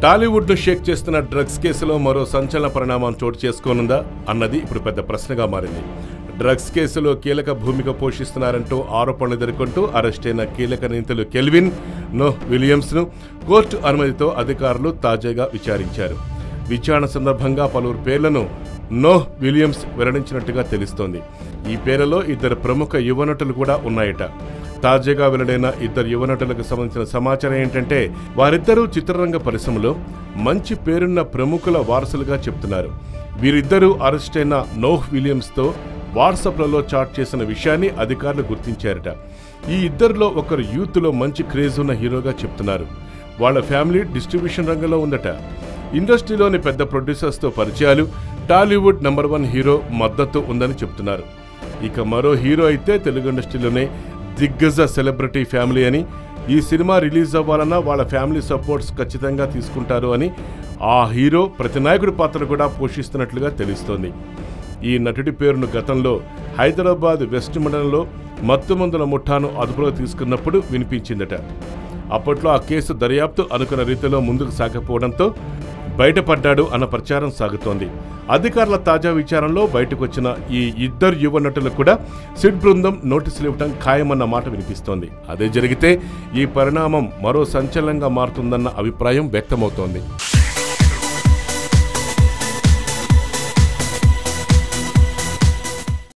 టాలీవుడ్ ను షేక్ చేస్తున్న డ్రగ్స్ కేసులో మరో సంచలన పరిణామం చోటు చేసుకోనుందా అన్నది ఇప్పుడు పెద్ద ప్రశ్నగా మారింది. డ్రగ్స్ కేసులో కీలక భూమిక పోషిస్తున్నారంటూ ఆరోపణలు ఎదుర్కొంటూ అరెస్టైన కీలక నిందితులు కెల్విన్ నోహ్ విలియమ్స్ ను కోర్టు అనుమతితో అధికారులు తాజాగా విచారించారు. విచారణ సందర్భంగా పలువురు పేర్లను నోహ్ విలియమ్స్ వెల్లడించినట్టుగా తెలుస్తోంది. ఈ పేర్లలో ఇద్దరు ప్రముఖ యువనటులు కూడా ఉన్నాయట. తాజాగా వెల్లడైన ఇద్దరు యువనటులకు సంబంధించిన సమాచారం ఏంటంటే, వారిద్దరూ చిత్రరంగ పరిశ్రమలో మంచి పేరున్న ప్రముఖుల వారసులుగా చెప్తున్నారు. వీరిద్దరూ అరెస్టైన నోహ్ విలియమ్స్తో వాట్సాప్లలో చాట్ చేసిన విషయాన్ని అధికారులు గుర్తించారట. ఈ ఇద్దరిలో ఒకరు యూత్లో మంచి క్రేజ్ ఉన్న హీరోగా చెప్తున్నారు. వాళ్ళ ఫ్యామిలీ డిస్ట్రిబ్యూషన్ రంగంలో ఉందట. ఇండస్ట్రీలోని పెద్ద ప్రొడ్యూసర్స్తో పరిచయాలు, టాలీవుడ్ నంబర్ 1 హీరో మద్దతు ఉందని చెప్తున్నారు. ఇక మరో హీరో అయితే తెలుగు ఇండస్ట్రీలోనే దిగ్గజ సెలబ్రిటీ ఫ్యామిలీ అని, ఈ సినిమా రిలీజ్ అవ్వాలన్నా వాళ్ళ ఫ్యామిలీ సపోర్ట్స్ ఖచ్చితంగా తీసుకుంటారు అని ఆ హీరో ప్రతినాయకుడి పాత్ర కూడా పోషిస్తున్నట్లుగా తెలుస్తోంది. ఈ నటుడి పేరును గతంలో హైదరాబాద్ వెస్ట్ మండలంలో మత్తుమందుల ముఠాను అదుపులో తీసుకున్నప్పుడు వినిపించిందట. అప్పట్లో ఆ కేసు దర్యాప్తు అనుకున్న రీతిలో ముందుకు సాగకపోవడంతో బయటపడ్డాడు అన్న ప్రచారం సాగుతోంది. అధికారుల తాజా విచారణలో బయటకొచ్చిన ఈ ఇద్దరు యువ నటులకు కూడా సిట్ బృందం నోటీసులు ఇవ్వడం ఖాయమన్న మాట వినిపిస్తోంది. అదే జరిగితే ఈ పరిణామం మరో సంచలనంగా మారుతుందన్న అభిప్రాయం వ్యక్తమవుతోంది.